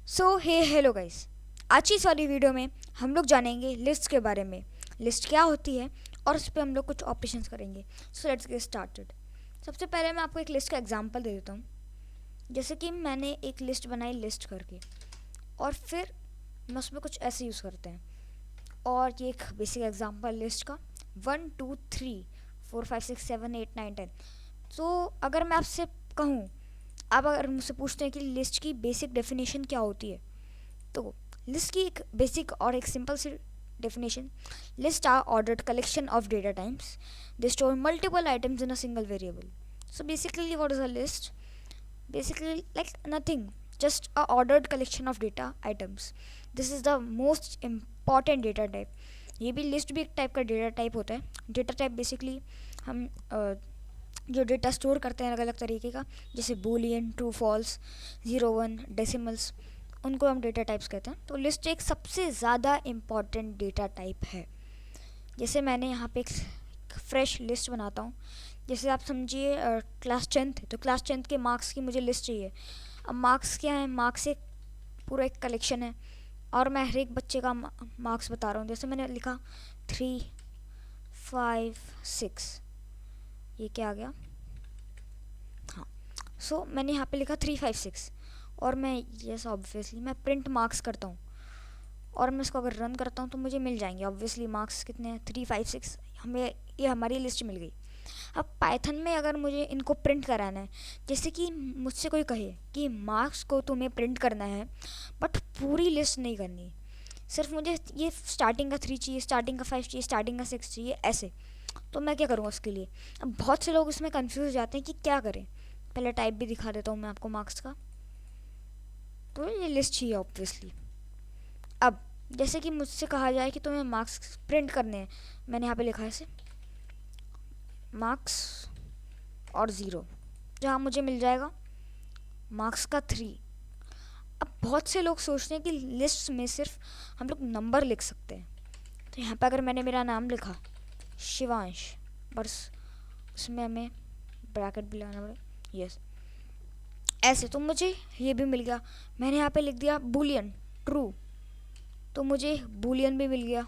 सो हे hello guys. आज की इस वाली वीडियो में हम लोग जानेंगे लिस्ट के बारे में। लिस्ट क्या होती है और उस पर हम लोग कुछ ऑपरेशंस करेंगे। So let's get started. सबसे पहले मैं आपको एक लिस्ट का एग्जांपल दे देता हूँ। जैसे कि मैंने एक लिस्ट बनाई लिस्ट करके, और फिर मैं उसमें कुछ ऐसे यूज़ करते हैं। और ये एक बेसिक एग्जांपल लिस्ट का 1 2 3 4 5 6 7 8 9 10। तो अगर मैं आपसे कहूँ, आप अगर मुझसे पूछते हैं कि लिस्ट की बेसिक डेफिनेशन क्या होती है, तो लिस्ट की एक बेसिक और एक सिंपल सी definition: list are ordered collection of data types, they store multiple items in a single variable. So basically what is a list? Basically like nothing, just a ordered collection of data items. This is the most important data type. ये भी list भी एक type का data type होता है. Data type basically हम जो data store करते हैं अलग अलग तरीके का, जैसे बूलियन, ट्रू फॉल्स, 0 1 डेसिमल्स, उनको हम डेटा टाइप्स कहते हैं. तो लिस्ट एक सबसे ज़्यादा इम्पॉर्टेंट डेटा टाइप है. जैसे मैंने यहाँ पे एक फ्रेश लिस्ट बनाता हूँ. जैसे आप समझिए क्लास 10th, तो क्लास 10th के मार्क्स की मुझे लिस्ट चाहिए. अब मार्क्स क्या है? मार्क्स एक पूरा एक कलेक्शन है, और मैं हर एक बच्चे का मार्क्स बता रहा हूँ. जैसे मैंने लिखा 3 5 6, ये क्या आ गया? हाँ, सो मैंने यहाँ पे लिखा 3 5 6, और मैं यस ऑब्वियसली मैं प्रिंट मार्क्स करता हूँ, और मैं इसको अगर रन करता हूँ तो मुझे मिल जाएंगे ऑब्वियसली मार्क्स कितने हैं, 3 5 6. हमें ये हमारी लिस्ट मिल गई. अब पाइथन में अगर मुझे इनको प्रिंट कराना है, जैसे कि मुझसे कोई कहे कि मार्क्स को तुम्हें प्रिंट करना है बट पूरी लिस्ट नहीं करनी, सिर्फ मुझे ये स्टार्टिंग का 3 चाहिए, स्टार्टिंग का 5 चाहिए, स्टार्टिंग का 6 चाहिए, ऐसे, तो मैं क्या करूँगा उसके लिए? अब बहुत से लोग इसमें कंफ्यूज हो जाते हैं कि क्या करें. पहले टाइप भी दिखा देता हूँ मैं आपको मार्क्स का. तो ये लिस्ट चाहिए ऑब्वियसली. अब जैसे कि मुझसे कहा जाए कि तुम्हें मार्क्स प्रिंट करने हैं, मैंने यहाँ पे लिखा है इसे मार्क्स और 0, जहाँ मुझे मिल जाएगा मार्क्स का 3. अब बहुत से लोग सोचते हैं कि लिस्ट में सिर्फ हम लोग नंबर लिख सकते हैं. तो यहाँ पे अगर मैंने मेरा नाम लिखा शिवांश, बस उसमें हमें ब्रैकेट भी लगाना पड़ेगा. यस, ऐसे तो मुझे ये भी मिल गया. मैंने यहाँ पे लिख दिया बूलियन ट्रू, तो मुझे बूलियन भी मिल गया.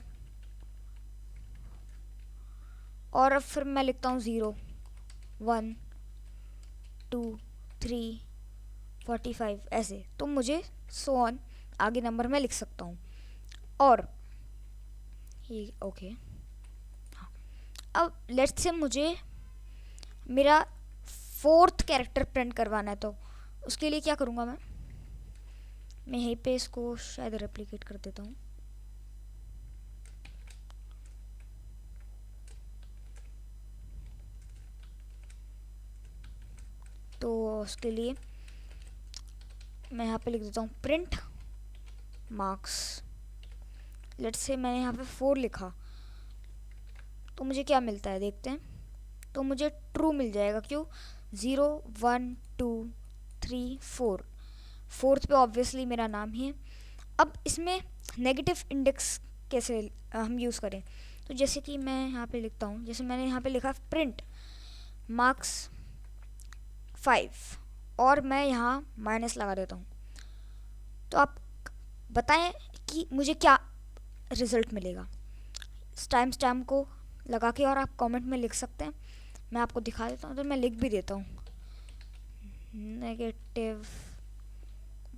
और अब फिर मैं लिखता हूँ 0 1 2 3 45, ऐसे, तो मुझे सो ऑन आगे नंबर में लिख सकता हूँ. और ये ओके. हाँ, अब लेट्स से मुझे मेरा 4th कैरेक्टर प्रिंट करवाना है, तो उसके लिए क्या करूँगा मैं यहीं पे इसको शायद रेप्लिकेट कर देता हूँ. तो उसके लिए मैं यहाँ पे लिख देता हूँ प्रिंट मार्क्स. लेट्स से मैंने यहाँ पे 4 लिखा, तो मुझे क्या मिलता है देखते हैं. तो मुझे ट्रू मिल जाएगा. क्यों? 0 1 2 3 4, 4th पे ऑब्वियसली मेरा नाम ही है. अब इसमें नेगेटिव इंडेक्स कैसे हम यूज़ करें? तो जैसे कि मैं यहाँ पे लिखता हूँ, जैसे मैंने यहाँ पे लिखा प्रिंट मार्क्स 5, और मैं यहाँ माइनस लगा देता हूँ. तो आप बताएं कि मुझे क्या रिज़ल्ट मिलेगा. टाइम स्टैम्प को लगा के और आप कमेंट में लिख सकते हैं. मैं आपको दिखा देता हूँ, तो मैं लिख भी देता हूँ नेगेटिव,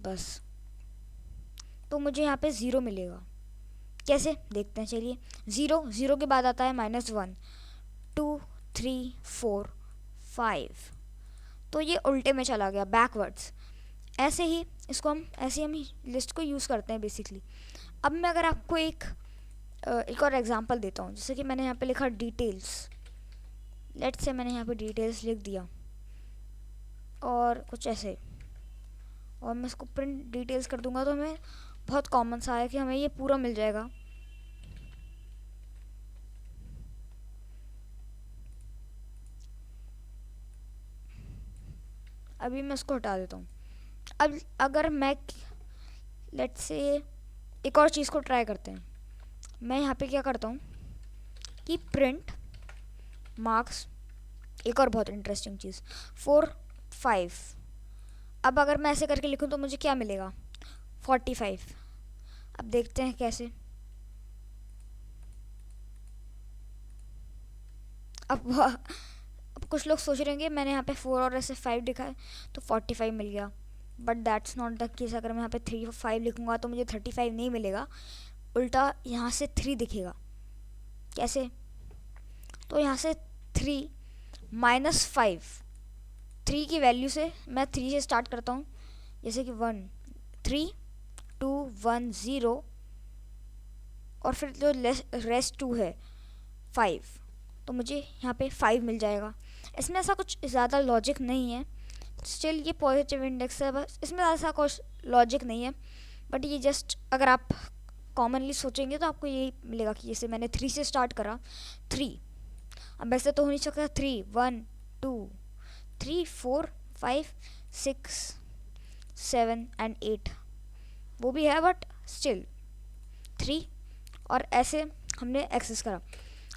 बस. तो मुझे यहाँ पे 0 मिलेगा. कैसे देखते हैं, चलिए. 0 के बाद आता है -1 2 3 4 5, तो ये उल्टे में चला गया, बैकवर्ड्स. ऐसे ही इसको हम लिस्ट को यूज़ करते हैं बेसिकली. अब मैं अगर आपको एक और एग्जांपल देता हूँ. जैसे कि मैंने यहाँ पे लिखा डिटेल्स. लेट्स से मैंने यहाँ पे डिटेल्स लिख दिया, और कुछ ऐसे, और मैं इसको प्रिंट डिटेल्स कर दूंगा, तो हमें बहुत कॉमन सा है कि हमें ये पूरा मिल जाएगा. अभी मैं इसको हटा देता हूँ. अब अगर मैं लेट्स से एक और चीज़ को ट्राई करते हैं. मैं यहाँ पे क्या करता हूँ कि प्रिंट मार्क्स, एक और बहुत इंटरेस्टिंग चीज़, 4 5. अब अगर मैं ऐसे करके लिखूँ तो मुझे क्या मिलेगा? 45। अब देखते हैं कैसे। अब कुछ लोग सोच रहे होंगे मैंने यहाँ पे 4 और ऐसे 5 लिखा है तो 45 मिल गया, but that's not the case. अगर मैं यहाँ पे 3 और 5 लिखूँगा तो मुझे 35 नहीं मिलेगा, उल्टा यहाँ से 3 दिखेगा। कैसे? तो यहाँ से 3 माइनस 5, 3 की वैल्यू से मैं 3 से स्टार्ट करता हूँ, जैसे कि 1 3 2 1 0, और फिर जो रेस्ट 2 है 5, तो मुझे यहाँ पे 5 मिल जाएगा। इसमें ऐसा कुछ ज़्यादा लॉजिक नहीं है, स्टिल ये पॉजिटिव इंडेक्स है, बस इसमें ऐसा कुछ लॉजिक नहीं है, बट ये जस्ट अगर आप कॉमनली सोचेंगे तो आपको यही मिलेगा कि जैसे मैंने 3 से स्टार्ट करा 3, अब ऐसे तो हो नहीं सकता 3 1 2 3 4 5 6 7 एंड 8, वो भी है बट स्टिल 3, और ऐसे हमने एक्सेस करा।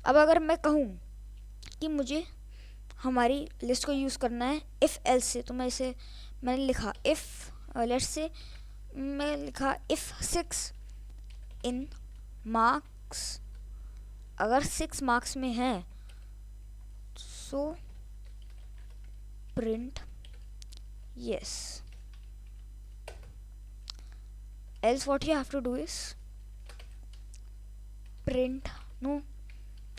अब अगर मैं कहूँ कि मुझे हमारी लिस्ट को यूज़ करना है इफ़ एल्स से, तो मैं इसे मैंने लिखा इफ़ लेट्स से मैं लिखा इफ़ 6 इन मार्क्स, अगर 6 मार्क्स में है so print yes, else what you have to do is print no,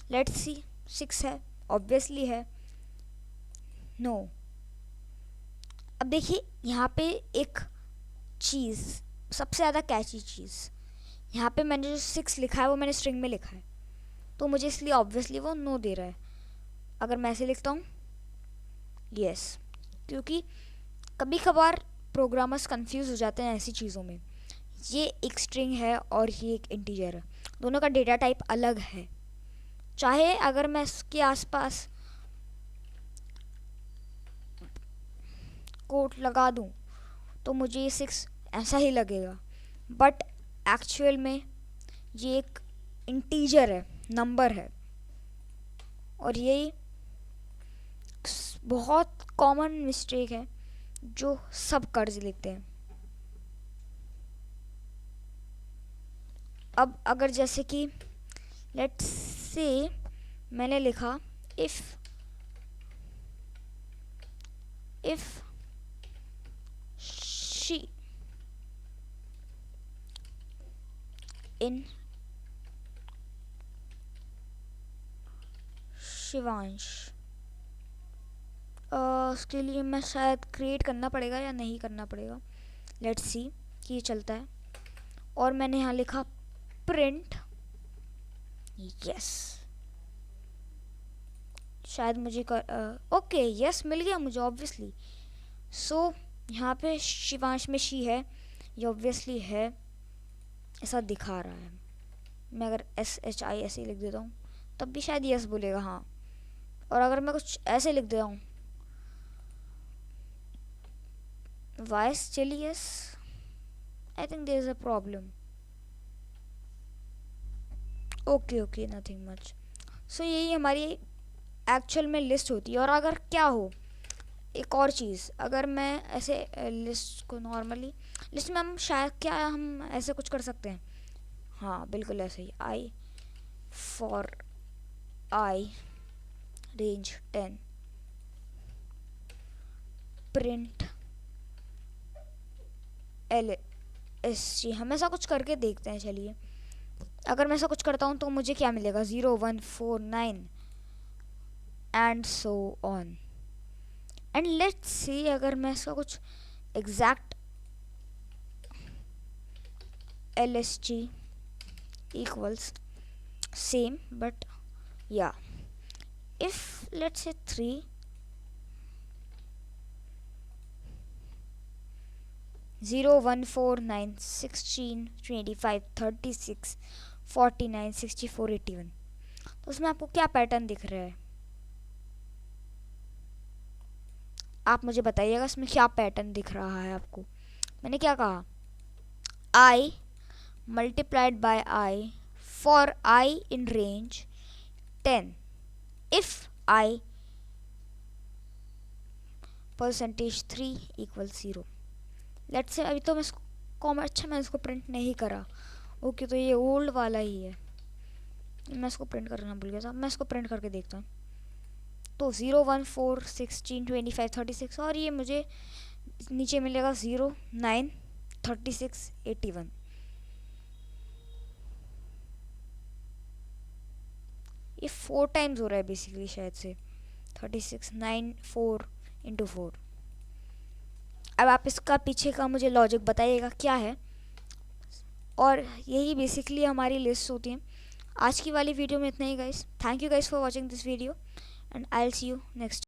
let's see 6 है, obviously है, no। अब देखिए यहाँ पे एक चीज़, सबसे ज़्यादा कैची चीज़, यहाँ पे मैंने जो 6 लिखा है वो मैंने स्ट्रिंग में लिखा है, तो मुझे इसलिए ऑब्वियसली वो नो दे रहा है। अगर मैं ऐसे लिखता हूँ यस, क्योंकि कभी कभार प्रोग्रामर्स कंफ्यूज हो जाते हैं ऐसी चीज़ों में। ये एक स्ट्रिंग है और ये एक इंटीजर है, दोनों का डेटा टाइप अलग है। चाहे अगर मैं इसके आसपास कोट लगा दूं तो मुझे ये 6 ऐसा ही लगेगा, बट एक्चुअल में ये एक इंटीजर है, नंबर है, और ये बहुत कॉमन मिस्टेक है जो सब कर लेते हैं। अब अगर जैसे कि लेट्स से मैंने लिखा इफ़ शी इन शिवांश, उसके लिए मैं शायद क्रिएट करना पड़ेगा या नहीं करना पड़ेगा, लेट्स सी कि ये चलता है। और मैंने यहाँ लिखा प्रिंट यस, शायद मुझे ओके यस मिल गया मुझे ऑब्वियसली। सो यहाँ पे शिवांश में शी है, ये ऑब्वियसली है, ऐसा दिखा रहा है। मैं अगर SHI ऐसे ही लिख देता हूँ तब भी शायद यस बोलेगा, हाँ। और अगर मैं कुछ ऐसे लिख देता हूँ why still yes, I think there is a problem, okay nothing much। सो यही हमारी एक्चुअल में लिस्ट होती है। और अगर क्या हो एक और चीज़, अगर मैं ऐसे लिस्ट को नॉर्मली लिस्ट में हम शायद क्या हम ऐसे कुछ कर सकते हैं, हाँ बिल्कुल ऐसे ही आई फॉर आई रेंज 10 प्रिंट LSG, हम ऐसा कुछ करके देखते हैं। चलिए अगर मैं ऐसा कुछ करता हूँ तो मुझे क्या मिलेगा 0 1 4 9 and so on. And let's see अगर मैं इसका कुछ exact LSG equals same, but yeah, if let's say 3 0 1 4 9 16 25 36 49 64 81, तो उसमें आपको क्या पैटर्न दिख रहा है? आप मुझे बताइएगा इसमें क्या पैटर्न दिख रहा है आपको। मैंने क्या कहा, I multiplied by I for I in range 10 if I % 3 equals 0। Let's say अभी तो मैं कॉमा, अच्छा मैं इसको प्रिंट नहीं करा। ओके, तो ये ओल्ड वाला ही है, मैं इसको प्रिंट करना भूल गया था। मैं इसको प्रिंट करके देखता हूँ। तो 0 1 4 16 25 36 और ये मुझे नीचे मिलेगा 0 9 36 81। ये 4 टाइम्स हो रहा है बेसिकली, शायद से 36 9 4 इंटू 4। अब आप इसका पीछे का मुझे लॉजिक बताइएगा क्या है। और यही बेसिकली हमारी लिस्ट होती है। आज की वाली वीडियो में इतना ही guys. Thank you guys for watching this video and I will see you next.